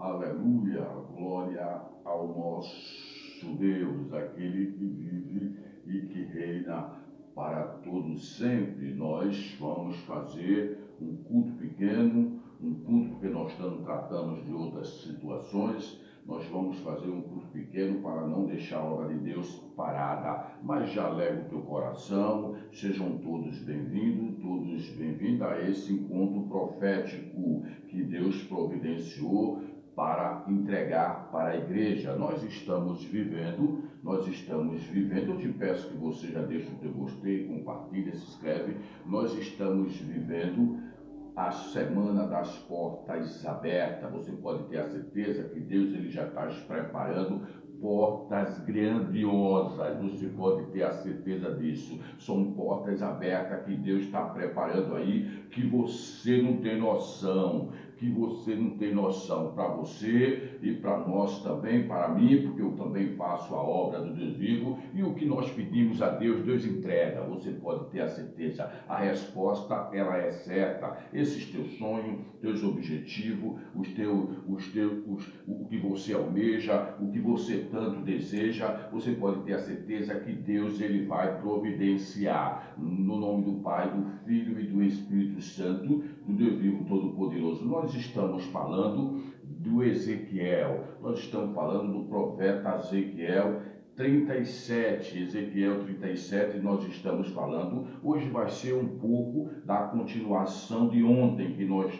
Aleluia, glória ao nosso Deus, aquele que vive e que reina para todos sempre. Nós vamos fazer um culto pequeno, um culto porque nós tratamos de outras situações. Nós vamos fazer um culto pequeno para não deixar a obra de Deus parada. Mas já leva o teu coração, sejam todos bem-vindos a esse encontro profético que Deus providenciou para entregar para a igreja. Nós estamos vivendo, eu te peço que você já deixe o teu gostei, compartilha, se inscreve. Nós estamos vivendo a semana das portas abertas. Você pode ter a certeza que Deus ele já está preparando portas grandiosas. Você pode ter a certeza disso. São portas abertas que Deus está preparando aí, que você não tem noção. Para você e para nós também, para mim, porque eu também faço a obra do Deus vivo, e o que nós pedimos a Deus, Deus entrega. Você pode ter a certeza, a resposta ela é certa. Esses teus sonhos, teus objetivos, o que você almeja, o que você tanto deseja, você pode ter a certeza que Deus ele vai providenciar. No nome do Pai, do Filho e do Espírito Santo, do Deus vivo todo-poderoso. Nós estamos falando do Ezequiel, nós estamos falando do profeta Ezequiel 37, Ezequiel 37, nós estamos falando. Hoje vai ser um pouco da continuação de ontem, que nós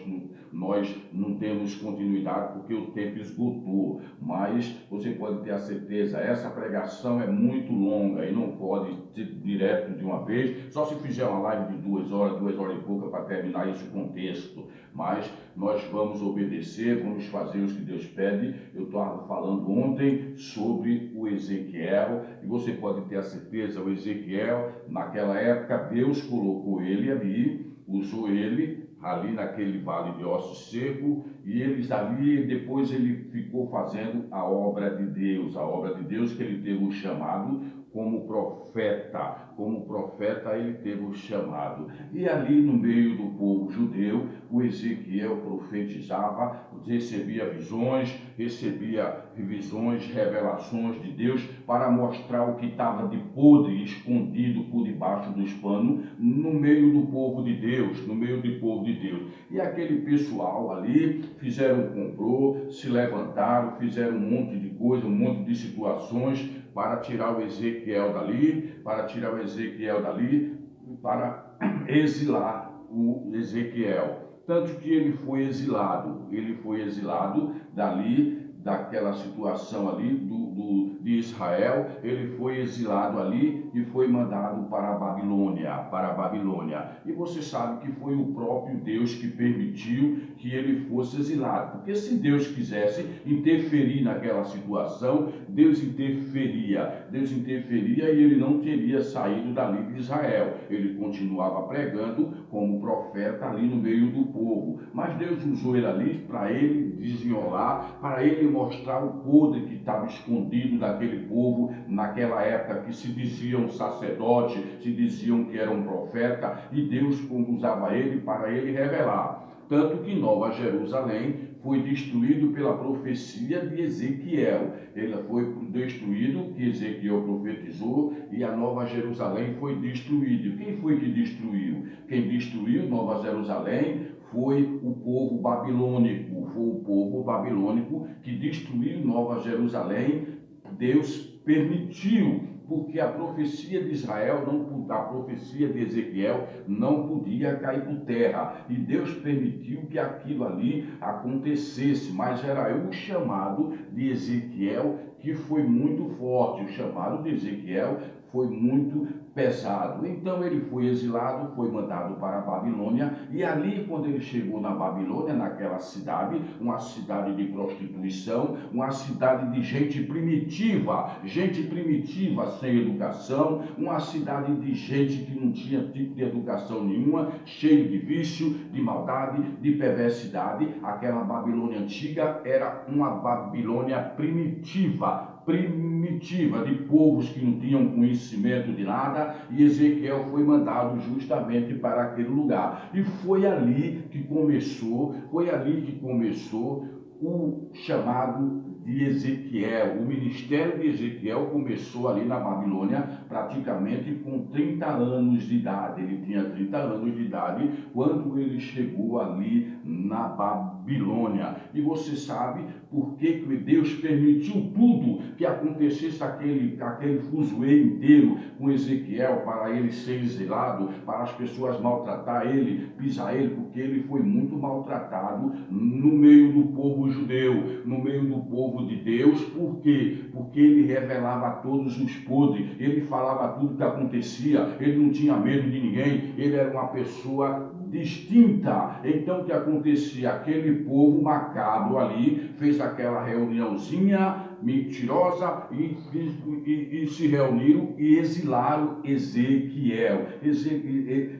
não temos continuidade porque o tempo esgotou, mas você pode ter a certeza, essa pregação é muito longa e não pode ser direto de uma vez, só se fizer uma live de 2 horas e pouca para terminar esse contexto. Mas nós vamos obedecer, vamos fazer o que Deus pede. Eu estava falando ontem sobre o Ezequiel, e você pode ter a certeza, o Ezequiel, naquela época, Deus colocou ele ali, usou ele ali naquele vale de ossos secos, e eles ali, depois ele ficou fazendo a obra de Deus que ele teve o chamado como profeta ele teve o chamado. E ali no meio do povo judeu, o Ezequiel profetizava, recebia visões, revelações de Deus para mostrar o que estava de podre, escondido por debaixo dos panos, no meio do povo de Deus, E aquele pessoal ali fizeram um complô, se levantaram, fizeram um monte de coisa, um monte de situações para tirar o Ezequiel dali, para exilar o Ezequiel. Tanto que ele foi exilado dali, daquela situação ali de Israel, ele foi exilado ali e foi mandado para a Babilônia. E você sabe que foi o próprio Deus que permitiu que ele fosse exilado, porque se Deus quisesse interferir naquela situação, Deus interferia e ele não teria saído dali de Israel. Ele continuava pregando como profeta ali no meio do povo, mas Deus usou ele ali para ele desenrolar, para ele mostrar o podre que estava escondido daquele povo naquela época, que se diziam sacerdote, se diziam que era um profeta, e Deus usava ele para ele revelar. Tanto que Nova Jerusalém foi destruído pela profecia de Ezequiel. Ele foi destruído, que Ezequiel profetizou, e a Nova Jerusalém foi destruída. Quem foi que destruiu? Quem destruiu Nova Jerusalém foi o povo babilônico que destruiu Nova Jerusalém. Deus permitiu, porque a profecia de Israel, a profecia de Ezequiel não podia cair por terra, e Deus permitiu que aquilo ali acontecesse, mas era o chamado de Ezequiel que foi muito forte, o chamado de Ezequiel foi muito pesado. Então ele foi exilado, foi mandado para a Babilônia, e ali quando ele chegou na Babilônia, naquela cidade, uma cidade de prostituição, uma cidade de gente primitiva sem educação, uma cidade de gente que não tinha tipo de educação nenhuma, cheio de vício, de maldade, de perversidade. Aquela Babilônia antiga era uma Babilônia primitiva, de povos que não tinham conhecimento de nada, e Ezequiel foi mandado justamente para aquele lugar. E foi ali que começou o chamado de Ezequiel. O ministério de Ezequiel começou ali na Babilônia praticamente com 30 anos de idade. Ele tinha 30 anos de idade quando ele chegou ali na Babilônia. E você sabe por que Deus permitiu tudo que acontecesse aquele fuzuê inteiro com Ezequiel, para ele ser exilado, para as pessoas maltratar ele, pisar ele, porque ele foi muito maltratado no meio do povo judeu, no meio do povo de Deus. Por quê? Porque ele revelava todos os podres, ele falava tudo que acontecia, ele não tinha medo de ninguém, ele era uma pessoa distinta. Então o que acontecia? Aquele povo macabro ali fez aquela reuniãozinha mentirosa e se reuniram e exilaram Ezequiel.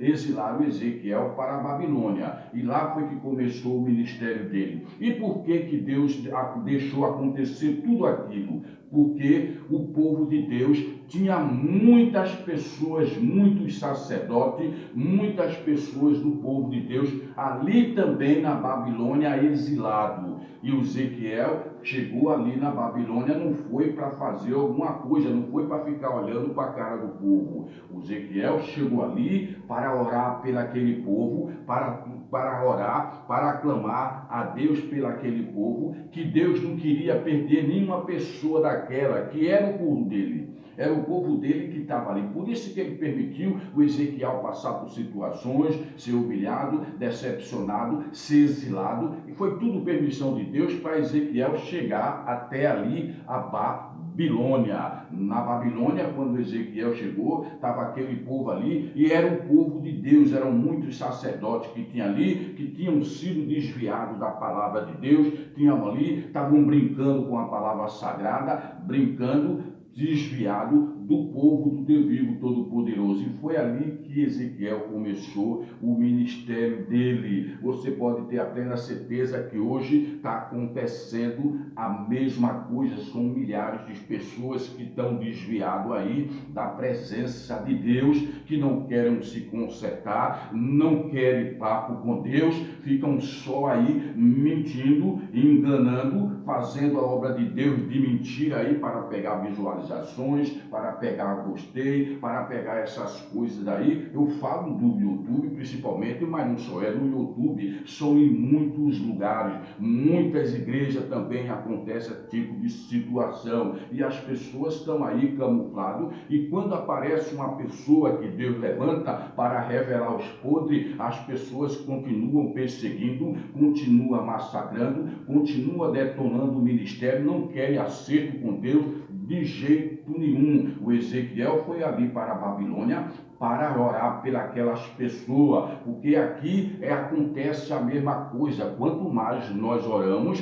Exilaram Ezequiel para a Babilônia. E lá foi que começou o ministério dele. E por que Deus deixou acontecer tudo aquilo? Porque o povo de Deus tinha muitas pessoas, muitos sacerdotes, muitas pessoas do povo de Deus ali também na Babilônia exilado. E o Ezequiel chegou ali na Babilônia, não foi para fazer alguma coisa, não foi para ficar olhando para a cara do povo. O Ezequiel chegou ali para orar pelaquele povo, para orar, para clamar a Deus pelaquele povo, que Deus não queria perder nenhuma pessoa daquela, que era o povo dele. Era o povo dele que estava ali. Por isso que ele permitiu o Ezequiel passar por situações, ser humilhado, decepcionado, ser exilado. E foi tudo permissão de Deus para Ezequiel chegar até ali a Babilônia. Na Babilônia, quando Ezequiel chegou, estava aquele povo ali e era o povo de Deus. Eram muitos sacerdotes que tinham ali, que tinham sido desviados da palavra de Deus, tinham ali, estavam brincando com a palavra sagrada, brincando, desviado do povo do Deus vivo Todo-Poderoso. E foi ali que Ezequiel começou o ministério dele. Você pode ter a plena certeza que hoje está acontecendo a mesma coisa. São milhares de pessoas que estão desviadas aí da presença de Deus, que não querem se consertar, não querem papo com Deus, ficam só aí mentindo, enganando, fazendo a obra de Deus de mentira aí para pegar visualizações, para pegar gostei, para pegar essas coisas daí. Eu falo do YouTube principalmente, mas não só é no YouTube, são em muitos lugares, muitas igrejas também acontece esse tipo de situação e as pessoas estão aí camufladas, e quando aparece uma pessoa que Deus levanta para revelar os podres, as pessoas continuam perseguindo, continuam massacrando, continuam detonando o ministério, não querem acerto com Deus de jeito nenhum. O Ezequiel foi ali para a Babilônia para orar pelas pessoas, porque aqui acontece a mesma coisa. Quanto mais nós oramos,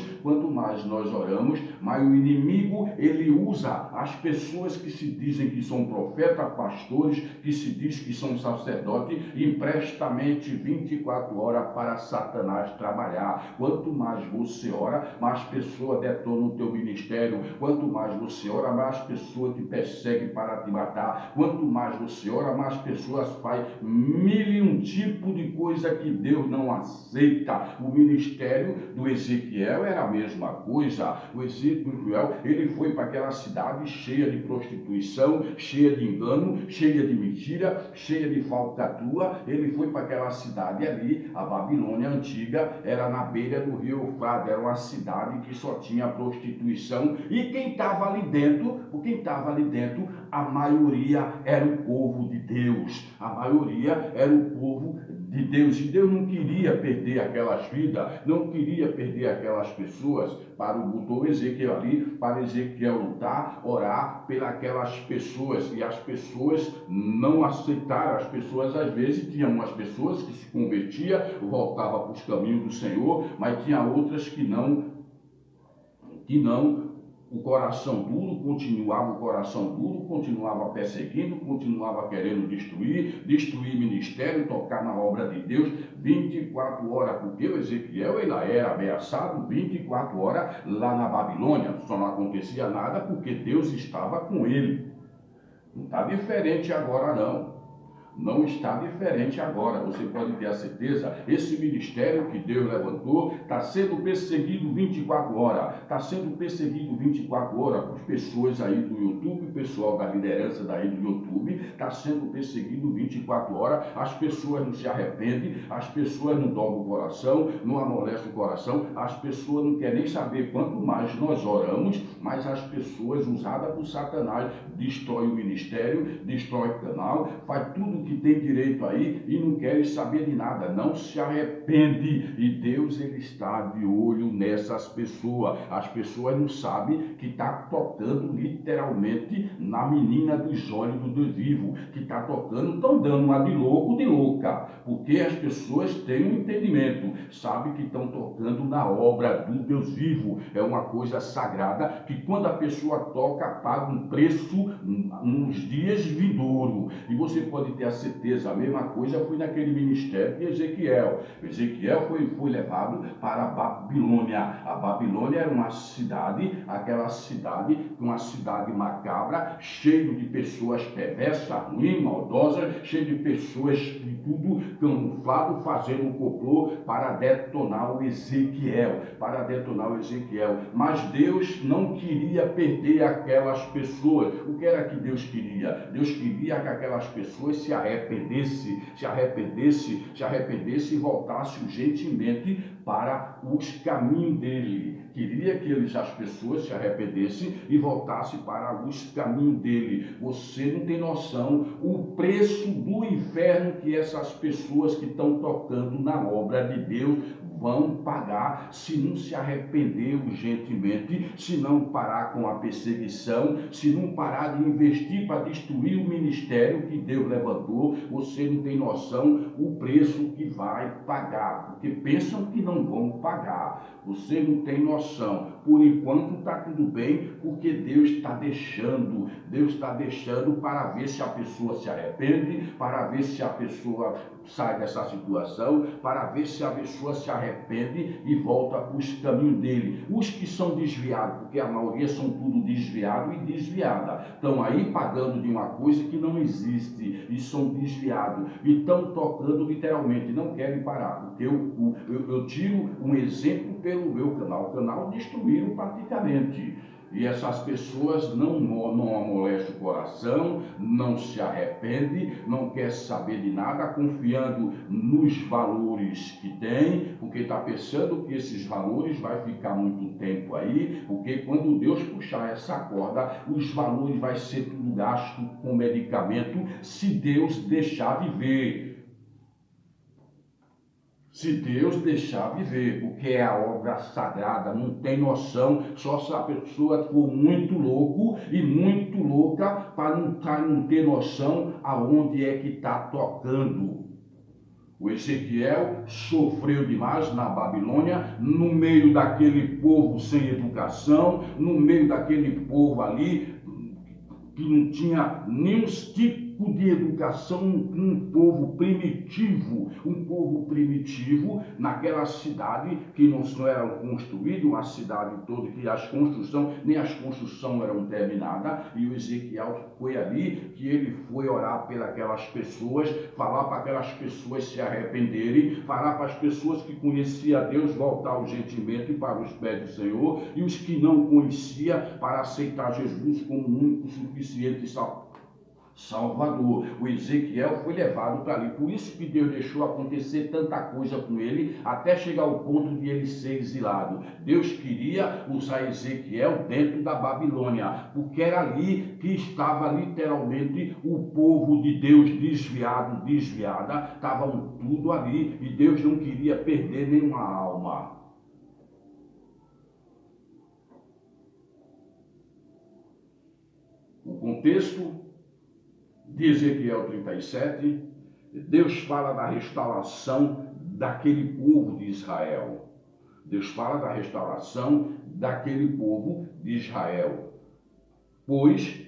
mas o inimigo, ele usa as pessoas que se dizem que são profetas, pastores, que se diz que são sacerdotes, empresta mente 24 horas para Satanás trabalhar. Quanto mais você ora, mais pessoas detonam o teu ministério. Quanto mais você ora, mais pessoas te perseguem para te matar. Quanto mais você ora, mais pessoas fazem mil e um tipo de coisa que Deus não aceita. O ministério do Ezequiel era a mesma coisa. O Ezequiel, ele foi para aquela cidade cheia de prostituição, cheia de engano, cheia de mentira, cheia de falcatrua. Ele foi para aquela cidade ali, a Babilônia antiga, era na beira do rio Eufrates, era uma cidade que só tinha prostituição, e quem estava ali dentro, a maioria era o povo de Deus, a maioria era o povo de Deus, e Deus não queria perder aquelas vidas, não queria perder aquelas pessoas. Botou Ezequiel ali para Ezequiel lutar, orar pelas pessoas, e as pessoas não aceitaram. As pessoas, às vezes, tinham umas pessoas que se convertiam, voltavam para os caminhos do Senhor, mas tinha outras que não, o coração duro, continuava perseguindo, continuava querendo destruir ministério, tocar na obra de Deus 24 horas, porque o Ezequiel ele era ameaçado 24 horas lá na Babilônia. Só não acontecia nada porque Deus estava com ele. Não está diferente agora não. Não está diferente agora, você pode ter a certeza, esse ministério que Deus levantou está sendo perseguido 24 horas, está sendo perseguido 24 horas por pessoas aí do YouTube, pessoal da liderança daí do YouTube, está sendo perseguido 24 horas, as pessoas não se arrependem, as pessoas não dobram o coração, não amolecem o coração, as pessoas não querem nem saber, quanto mais nós oramos, mas as pessoas usadas por Satanás destrói o ministério, destrói o canal, faz tudo que tem direito aí e não querem saber de nada, não se arrepende. E Deus, ele está de olho nessas pessoas. As pessoas não sabem que está tocando literalmente na menina dos olhos do Deus vivo, que está tocando, estão dando uma de louco, de louca, porque as pessoas têm um entendimento, sabem que estão tocando na obra do Deus vivo. É uma coisa sagrada que quando a pessoa toca, paga um preço nos dias vindouros. E você pode ter a certeza, a mesma coisa foi naquele ministério de Ezequiel. Ezequiel foi levado para a Babilônia. A Babilônia era uma cidade, aquela cidade, uma cidade macabra, cheio de pessoas perversas, ruins, maldosas, cheio de pessoas de tudo camuflado, fazendo um complô para detonar o Ezequiel, Mas Deus não queria perder aquelas pessoas. O que era que Deus queria? Deus queria que aquelas pessoas se arrependessem e voltassem urgentemente para os caminhos dele. Queria que as pessoas se arrependessem e voltassem para os caminhos dele. Você não tem noção o preço do inferno que essas pessoas que estão tocando na obra de Deus vão pagar se não se arrepender urgentemente, se não parar com a perseguição, se não parar de investir para destruir o ministério que Deus levantou. Você não tem noção o preço que vai pagar, porque pensam que não vão pagar. Você não tem noção. Por enquanto está tudo bem, porque Deus está deixando para ver se a pessoa se arrepende, para ver se a pessoa sai dessa situação, para ver se a pessoa se arrepende e volta para os caminhos dele. Os que são desviados, porque a maioria são tudo desviado e desviada, estão aí pagando de uma coisa que não existe e são desviados e estão tocando literalmente, não querem parar, porque eu tiro um exemplo pelo meu canal. O canal destruíram praticamente. E essas pessoas não amolecem o coração, não se arrependem, não quer saber de nada, confiando nos valores que tem, porque está pensando que esses valores vai ficar muito tempo aí, porque quando Deus puxar essa corda, os valores vai ser tudo gasto com medicamento, se Deus deixar viver. Se Deus deixar viver, porque é a obra sagrada, não tem noção, só se a pessoa for muito louco e muito louca para não ter noção aonde é que está tocando. O Ezequiel sofreu demais na Babilônia, no meio daquele povo sem educação, no meio daquele povo ali que não tinha nenhum tipo de educação, um povo primitivo naquela cidade que não era construída, uma cidade toda que nem as construções eram terminadas, e o Ezequiel foi ali, que ele foi orar pelas pessoas, falar para aquelas pessoas se arrependerem, falar para as pessoas que conheciam a Deus voltar urgentemente para os pés do Senhor, e os que não conheciam para aceitar Jesus como único, suficiente Salvador. O Ezequiel foi levado para ali, por isso que Deus deixou acontecer tanta coisa com ele, até chegar ao ponto de ele ser exilado. Deus queria usar Ezequiel dentro da Babilônia, porque era ali que estava literalmente o povo de Deus desviada, estavam tudo ali, e Deus não queria perder nenhuma alma. O contexto de Ezequiel 37, Deus fala da restauração daquele povo de Israel. Deus fala da restauração daquele povo de Israel. Pois,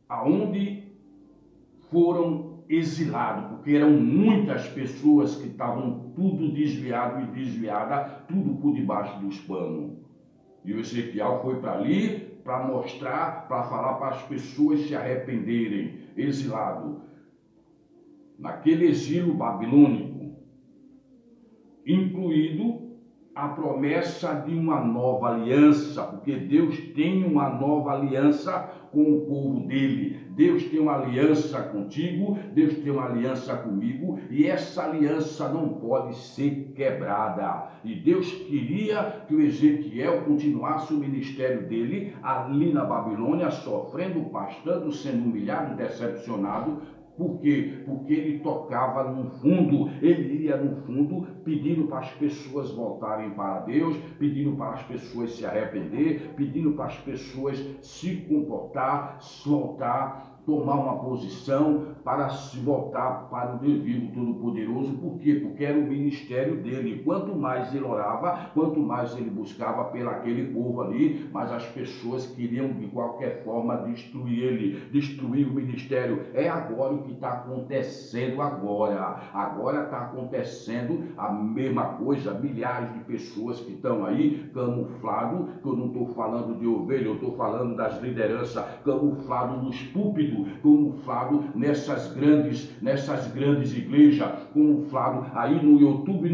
aonde foram exilados, porque eram muitas pessoas que estavam tudo desviado e desviada, tudo por debaixo dos panos. E o Ezequiel foi para ali para mostrar, para falar para as pessoas se arrependerem, exilado. naquele exílio babilônico, incluído a promessa de uma nova aliança, porque Deus tem uma nova aliança com o povo dele. Deus tem uma aliança contigo, Deus tem uma aliança comigo, e essa aliança não pode ser quebrada. E Deus queria que o Ezequiel continuasse o ministério dele ali na Babilônia, sofrendo, pastando, sendo humilhado, decepcionado. Por quê? Porque ele tocava no fundo, ele ia no fundo pedindo para as pessoas voltarem para Deus, pedindo para as pessoas se arrepender, pedindo para as pessoas se comportar, se voltar, tomar uma posição para se voltar para o Deus vivo Todo-Poderoso. Por quê? Porque era o ministério dele. Quanto mais ele orava, quanto mais ele buscava pelaquele povo ali, mas as pessoas queriam de qualquer forma destruir ele, destruir o ministério. É agora o que está acontecendo agora. Agora está acontecendo a mesma coisa. Milhares de pessoas que estão aí camuflado, que eu não estou falando de ovelha, eu estou falando das lideranças, camuflado nos púlpitos, camuflado nessas grandes igrejas, camuflado aí no YouTube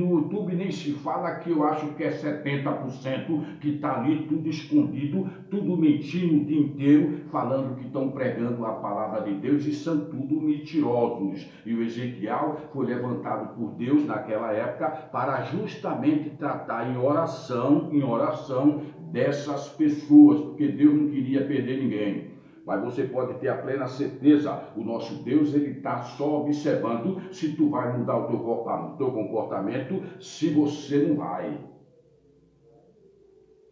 nem se fala, que eu acho que é 70% que está ali tudo escondido, tudo mentindo o dia inteiro, falando que estão pregando a palavra de Deus, e são tudo mentirosos. E o Ezequiel foi levantado por Deus naquela época para justamente tratar em oração dessas pessoas, porque Deus não queria perder ninguém. Mas você pode ter a plena certeza, o nosso Deus, ele está só observando se tu vai mudar o teu comportamento, se você não vai.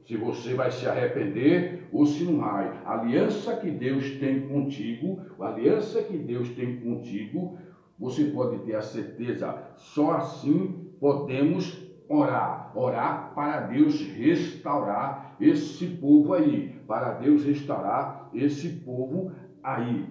Se você vai se arrepender ou se não vai. A aliança que Deus tem contigo, você pode ter a certeza, só assim podemos orar para Deus restaurar esse povo aí, para Deus restaurar esse povo aí.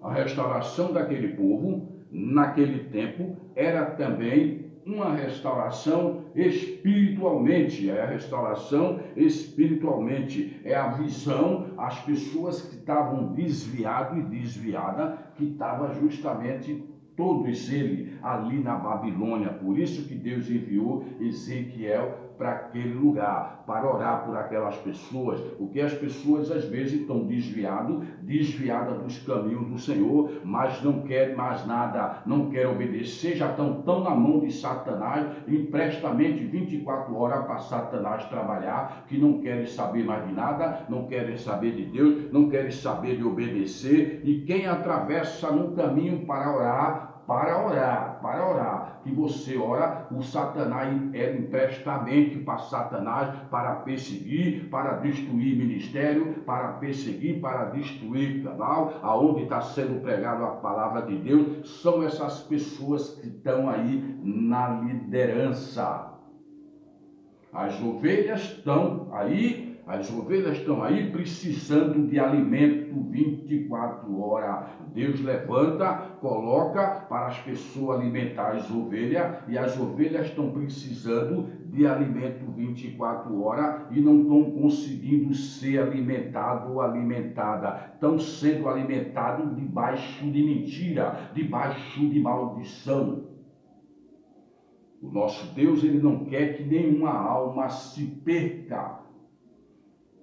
A restauração daquele povo, naquele tempo, era também uma restauração espiritualmente. É a restauração espiritualmente, é a visão, as pessoas que estavam desviadas e desviadas, que estavam justamente todos eles ali na Babilônia. Por isso que Deus enviou Ezequiel para aquele lugar, para orar por aquelas pessoas, porque as pessoas às vezes estão desviadas dos caminhos do Senhor, mas não querem mais nada, não querem obedecer, já estão tão na mão de Satanás, emprestamente 24 horas para Satanás trabalhar, que não querem saber mais de nada, não querem saber de Deus, não querem saber de obedecer. E quem atravessa no caminho para orar, que você ora, o Satanás emprestamente para Satanás, para perseguir, para destruir ministério, para perseguir, para destruir canal, aonde está sendo pregado a palavra de Deus. São essas pessoas que estão aí na liderança. As ovelhas estão aí precisando de alimento 24 horas. Deus levanta, coloca para as pessoas alimentar as ovelhas, e as ovelhas estão precisando de alimento 24 horas e não estão conseguindo ser alimentado ou alimentada. Estão sendo alimentados debaixo de mentira, debaixo de maldição. O nosso Deus, ele não quer que nenhuma alma se perca.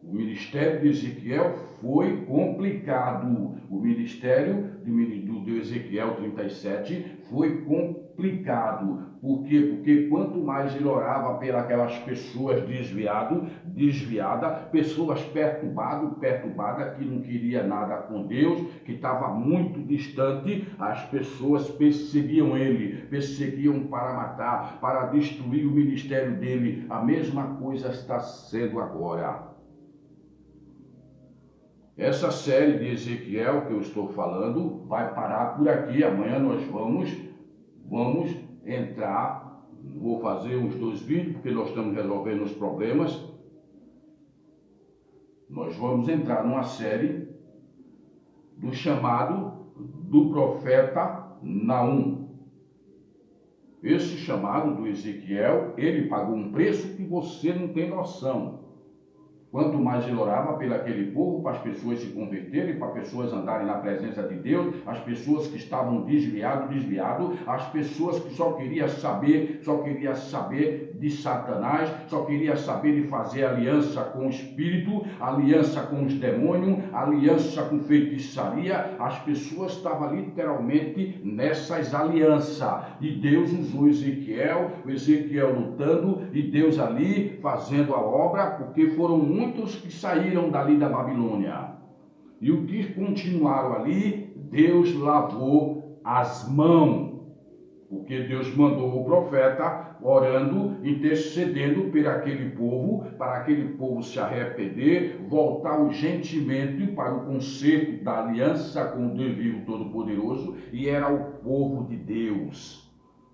O ministério de Ezequiel foi complicado. O ministério do Ezequiel 37 foi complicado. Por quê? Porque quanto mais ele orava pelas pessoas desviadas, pessoas perturbadas, que não queria nada com Deus, que estava muito distante, as pessoas perseguiam ele, perseguiam para matar, para destruir o ministério dele. A mesma coisa está sendo agora. Essa série de Ezequiel que eu estou falando vai parar por aqui. Amanhã nós vamos entrar, vou fazer uns 2 vídeos, porque nós estamos resolvendo os problemas. Nós vamos entrar numa série do chamado do profeta Naum. Esse chamado do Ezequiel, ele pagou um preço que você não tem noção. Quanto mais ele orava pelo aquele povo, para as pessoas se converterem, para as pessoas andarem na presença de Deus, as pessoas que estavam desviado, as pessoas que só queriam saber de Satanás, só queria saber de fazer aliança com o espírito, aliança com os demônios, aliança com feitiçaria. As pessoas estavam literalmente nessas alianças. E Deus usou Ezequiel lutando, e Deus ali fazendo a obra, porque foram muitos que saíram dali da Babilônia. E o que continuaram ali, Deus lavou as mãos. Porque Deus mandou o profeta orando, intercedendo por aquele povo, para aquele povo se arrepender, voltar urgentemente para o conserto da aliança com o Deus vivo Todo-Poderoso, e era o povo de Deus,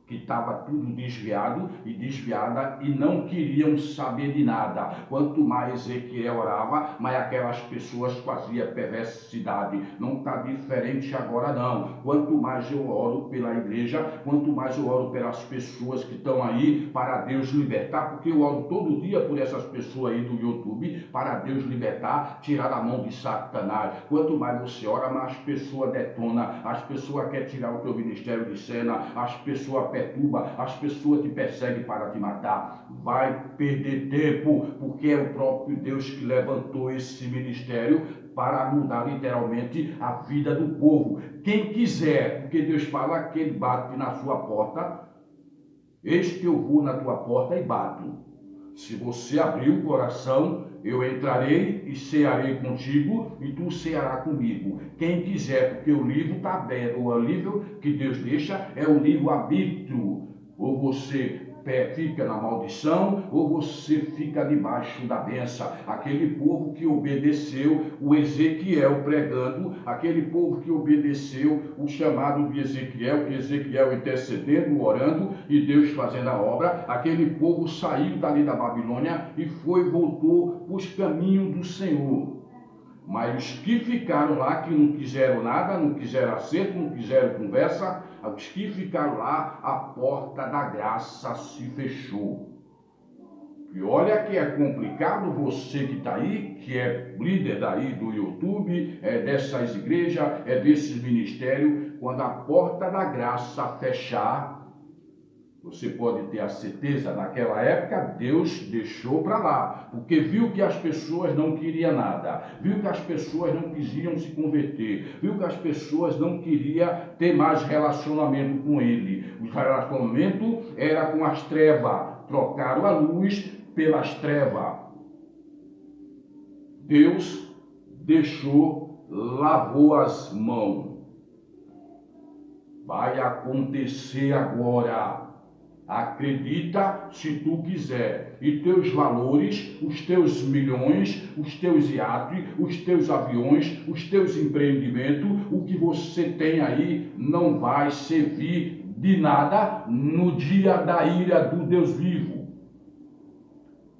que estava tudo desviado e desviada e não queriam saber de nada. Quanto mais Ezequiel orava, mais aquelas pessoas faziam perversidade. Não está diferente agora não. Quanto mais eu oro pela igreja, quanto mais eu oro pelas pessoas que estão aí, para Deus libertar, porque eu oro todo dia por essas pessoas aí do YouTube, para Deus libertar, tirar a mão de Satanás. Quanto mais você ora, mais as pessoas detonam, as pessoas querem tirar o teu ministério de cena, as pessoas perturba, as pessoas te perseguem para te matar. Vai perder tempo, porque é o próprio Deus que levantou esse ministério para mudar literalmente a vida do povo. Quem quiser, porque Deus fala que ele bate na sua porta, eis que eu vou na tua porta e bato. Se você abrir o coração, eu entrarei e cearei contigo, e tu cearás comigo. Quem quiser, porque o livro está aberto, o livro que Deus deixa é o livro-arbítrio. Ou você fica na maldição, ou você fica debaixo da bênção. Aquele povo que obedeceu o Ezequiel pregando, aquele povo que obedeceu o chamado de Ezequiel intercedendo, orando, e Deus fazendo a obra, aquele povo saiu dali da Babilônia e voltou para os caminhos do Senhor. Mas os que ficaram lá, que não quiseram nada, não quiseram acerto, não quiseram conversa, os que ficaram lá, a porta da graça se fechou. E olha que é complicado você que está aí, que é líder daí do YouTube, dessas igrejas, desses ministérios, quando a porta da graça fechar, você pode ter a certeza, naquela época Deus deixou para lá, porque viu que as pessoas não queriam nada, viu que as pessoas não quisiam se converter, viu que as pessoas não queriam ter mais relacionamento com Ele. O relacionamento era com as trevas, trocaram a luz pelas trevas. Deus deixou, lavou as mãos. Vai acontecer agora. Acredita se tu quiser. E teus valores, os teus milhões, os teus iates, os teus aviões, os teus empreendimentos, o que você tem aí não vai servir de nada no dia da ira do Deus vivo.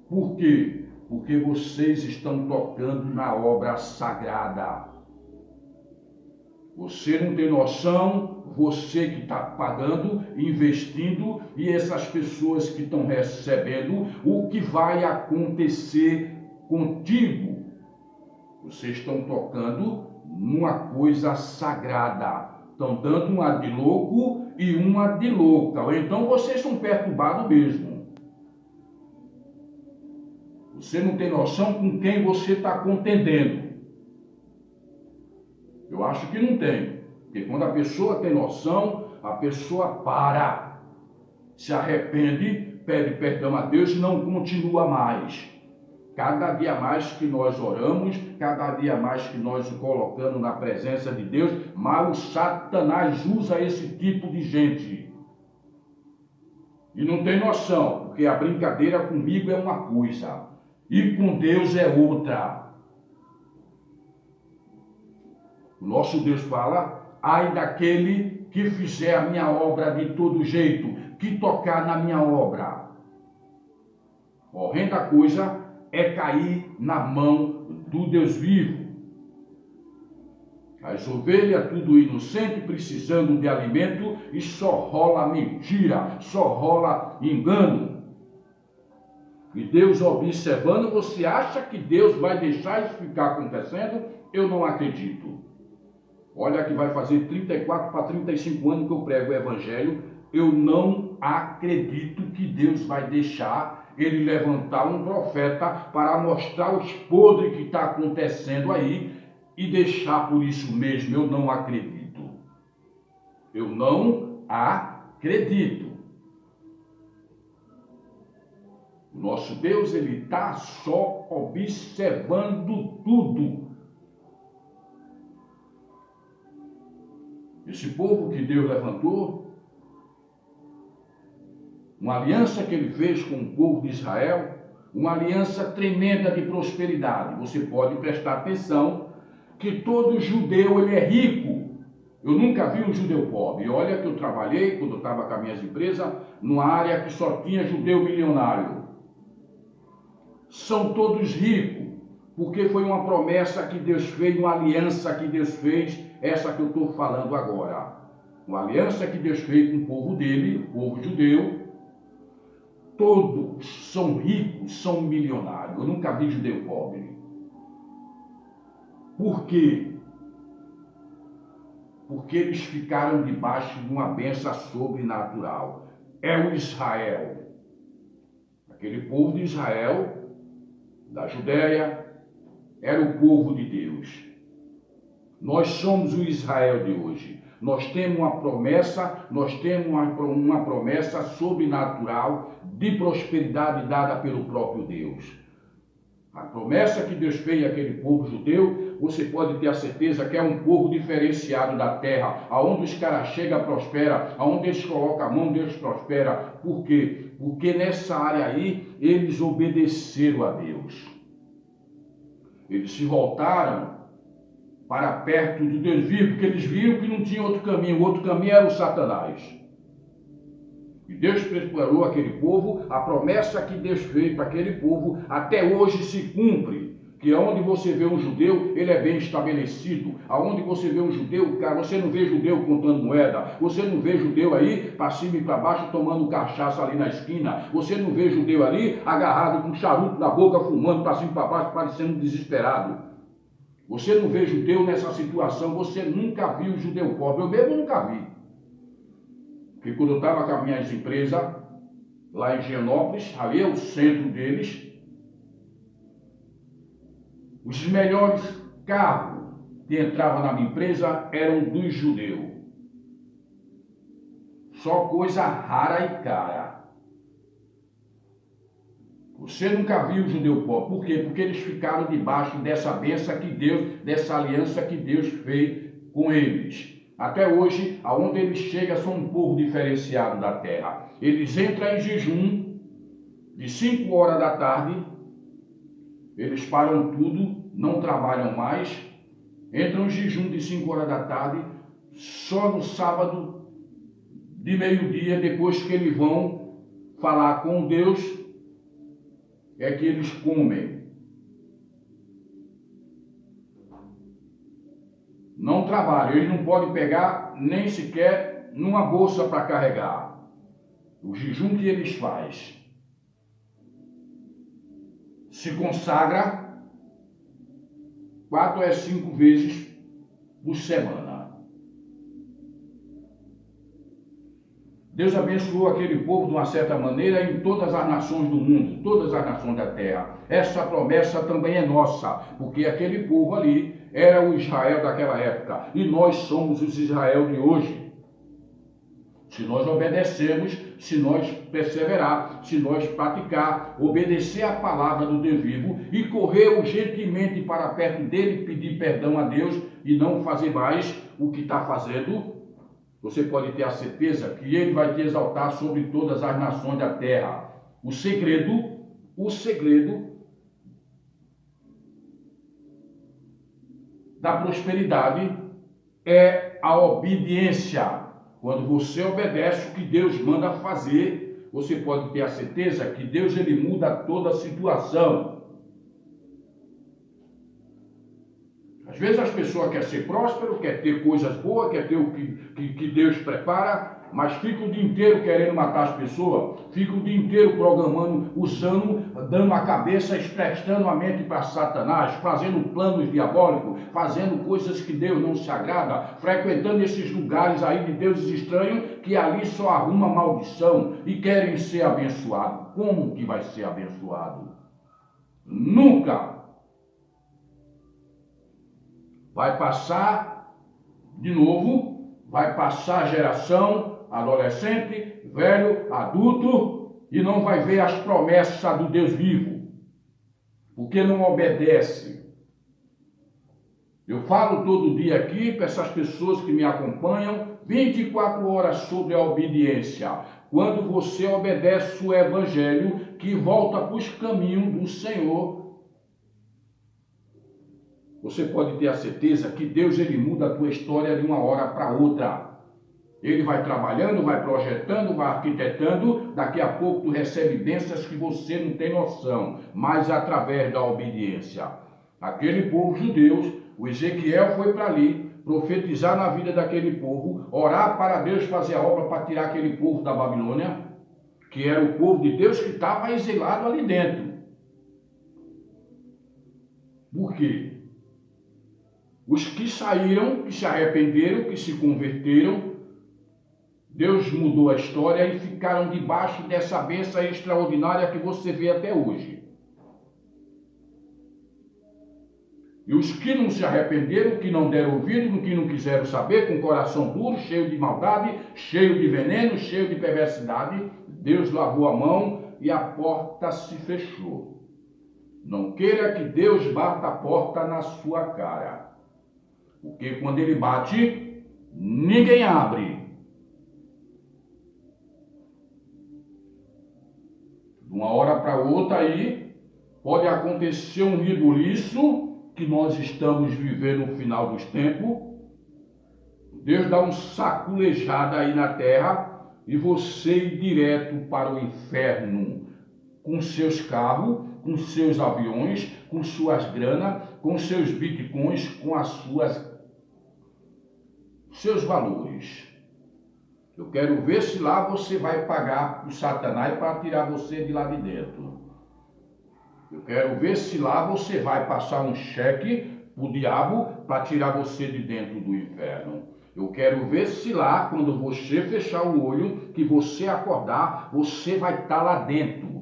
Por quê? Porque vocês estão tocando na obra sagrada. Você não tem noção, você que está pagando, investindo, e essas pessoas que estão recebendo, o que vai acontecer contigo. Vocês estão tocando numa coisa sagrada, estão dando uma de louco e uma de louca, ou então vocês estão perturbados mesmo. Você não tem noção com quem você está contendendo. Eu acho que não tem. Porque quando a pessoa tem noção, a pessoa para, se arrepende, pede perdão a Deus e não continua mais. Cada dia mais que nós oramos, cada dia mais que nós nos colocamos na presença de Deus, mas o Satanás usa esse tipo de gente. E não tem noção, porque a brincadeira comigo é uma coisa, e com Deus é outra. O nosso Deus fala, ai daquele que fizer a minha obra de todo jeito, que tocar na minha obra. Horrenda coisa é cair na mão do Deus vivo. As ovelhas, tudo inocente, precisando de alimento, e só rola mentira, só rola engano. E Deus observando, você acha que Deus vai deixar isso ficar acontecendo? Eu não acredito. Olha que vai fazer 34 para 35 anos que eu prego o Evangelho. Eu não acredito que Deus vai deixar ele levantar um profeta para mostrar os podres que está acontecendo aí e deixar por isso mesmo. Eu não acredito. Eu não acredito. O nosso Deus, ele está só observando tudo. Esse povo que Deus levantou, uma aliança que ele fez com o povo de Israel, uma aliança tremenda de prosperidade. Você pode prestar atenção que todo judeu ele é rico. Eu nunca vi um judeu pobre. Olha que eu trabalhei, quando eu estava com as minhas empresas, numa área que só tinha judeu milionário. São todos ricos, porque foi uma promessa que Deus fez, uma aliança que Deus fez, essa que eu estou falando agora. Uma aliança que Deus fez com o povo dele, o povo judeu. Todos são ricos, são milionários. Eu nunca vi judeu pobre. Por quê? Porque eles ficaram debaixo de uma bênção sobrenatural. É o Israel. Aquele povo de Israel, da Judéia, era o povo de Deus. Nós somos o Israel de hoje. Nós temos uma promessa, uma promessa sobrenatural de prosperidade dada pelo próprio Deus. A promessa que Deus fez àquele povo judeu, você pode ter a certeza que é um povo diferenciado da terra, aonde os caras chegam, prospera, aonde eles colocam a mão, Deus prospera. Por quê? Porque nessa área aí, eles obedeceram a Deus. Eles se voltaram para perto de Deus vivo, porque eles viram que não tinha outro caminho. O outro caminho era o Satanás. E Deus preparou aquele povo, a promessa que Deus fez para aquele povo, até hoje se cumpre. Que aonde você vê um judeu, ele é bem estabelecido. Aonde você vê um judeu, cara, você não vê judeu contando moeda. Você não vê judeu aí, para cima e para baixo, tomando cachaça ali na esquina. Você não vê judeu ali, agarrado com charuto na boca, fumando para cima e para baixo, parecendo desesperado. Você não vê judeu nessa situação, você nunca viu judeu pobre. Eu mesmo nunca vi. Porque quando eu estava com as minhas empresas, lá em Higienópolis, ali é o centro deles, os melhores carros que entravam na minha empresa eram dos judeus. Só coisa rara e cara. Você nunca viu o judeu pobre. Por quê? Porque eles ficaram debaixo dessa bênção que Deus, dessa aliança que Deus fez com eles. Até hoje, aonde eles chegam, são um povo diferenciado da terra. Eles entram em jejum de 5 horas da tarde, eles param tudo, não trabalham mais, entram em jejum de 5 horas da tarde, só no sábado de meio-dia, depois que eles vão falar com Deus, é que eles comem. Não trabalham, eles não podem pegar nem sequer numa bolsa para carregar. O jejum que eles fazem se consagra 4 a 5 vezes por semana. Deus abençoou aquele povo de uma certa maneira em todas as nações do mundo, todas as nações da terra. Essa promessa também é nossa, porque aquele povo ali era o Israel daquela época e nós somos os Israel de hoje. Se nós obedecermos, se nós perseverar, se nós praticar, obedecer a palavra do Deus vivo e correr urgentemente para perto dele, pedir perdão a Deus e não fazer mais o que está fazendo, você pode ter a certeza que ele vai te exaltar sobre todas as nações da terra. O segredo da prosperidade é a obediência. Quando você obedece o que Deus manda fazer, você pode ter a certeza que Deus ele muda toda a situação. Às vezes as pessoas querem ser prósperas, querem ter coisas boas, querem ter o que Deus prepara, mas fica o dia inteiro querendo matar as pessoas, fica o dia inteiro programando, dando a cabeça, emprestando a mente para Satanás, fazendo planos diabólicos, fazendo coisas que Deus não se agrada, frequentando esses lugares aí de deuses estranhos, que ali só arruma maldição e querem ser abençoados. Como que vai ser abençoado? Nunca! Vai passar de novo, vai passar a geração, adolescente, velho, adulto, e não vai ver as promessas do Deus vivo, porque não obedece. Eu falo todo dia aqui para essas pessoas que me acompanham, 24 horas sobre a obediência. Quando você obedece o Evangelho, que volta para os caminhos do Senhor, você pode ter a certeza que Deus ele muda a tua história de uma hora para outra. Ele vai trabalhando, vai projetando, vai arquitetando, daqui a pouco tu recebe bênçãos que você não tem noção, mas através da obediência. Aquele povo judeu, o Ezequiel foi para ali, profetizar na vida daquele povo, orar para Deus fazer a obra para tirar aquele povo da Babilônia, que era o povo de Deus que estava exilado ali dentro. Por quê? Os que saíram, que se arrependeram, que se converteram, Deus mudou a história e ficaram debaixo dessa bênção extraordinária que você vê até hoje. E os que não se arrependeram, que não deram ouvido, que não quiseram saber, com o coração duro, cheio de maldade, cheio de veneno, cheio de perversidade, Deus lavou a mão e a porta se fechou. Não queira que Deus bata a porta na sua cara. Porque quando ele bate, ninguém abre. De uma hora para outra aí, pode acontecer um rebuliço, que nós estamos vivendo no final dos tempos. Deus dá um saculejada aí na terra e você ir direto para o inferno com seus carros, com seus aviões, com suas granas, com seus bitcoins, com seus valores. Eu quero ver se lá você vai pagar o Satanás para tirar você de lá de dentro. Eu quero ver se lá você vai passar um cheque para o diabo para tirar você de dentro do inferno. Eu quero ver se lá, quando você fechar o olho, que você acordar, você vai estar lá dentro.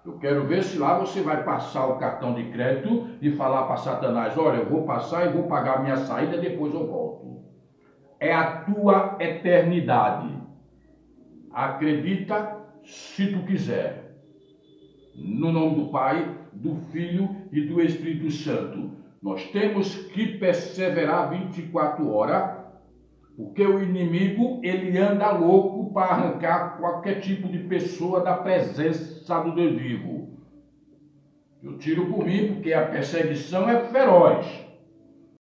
Eu quero ver se lá você vai passar o cartão de crédito e falar para Satanás, olha, eu vou passar e vou pagar a minha saída, depois eu volto. É a tua eternidade. Acredita se tu quiser. No nome do Pai, do Filho e do Espírito Santo. Nós temos que perseverar 24 horas, porque o inimigo, ele anda louco para arrancar qualquer tipo de pessoa da presença do Deus vivo. Eu tiro por mim, porque a perseguição é feroz.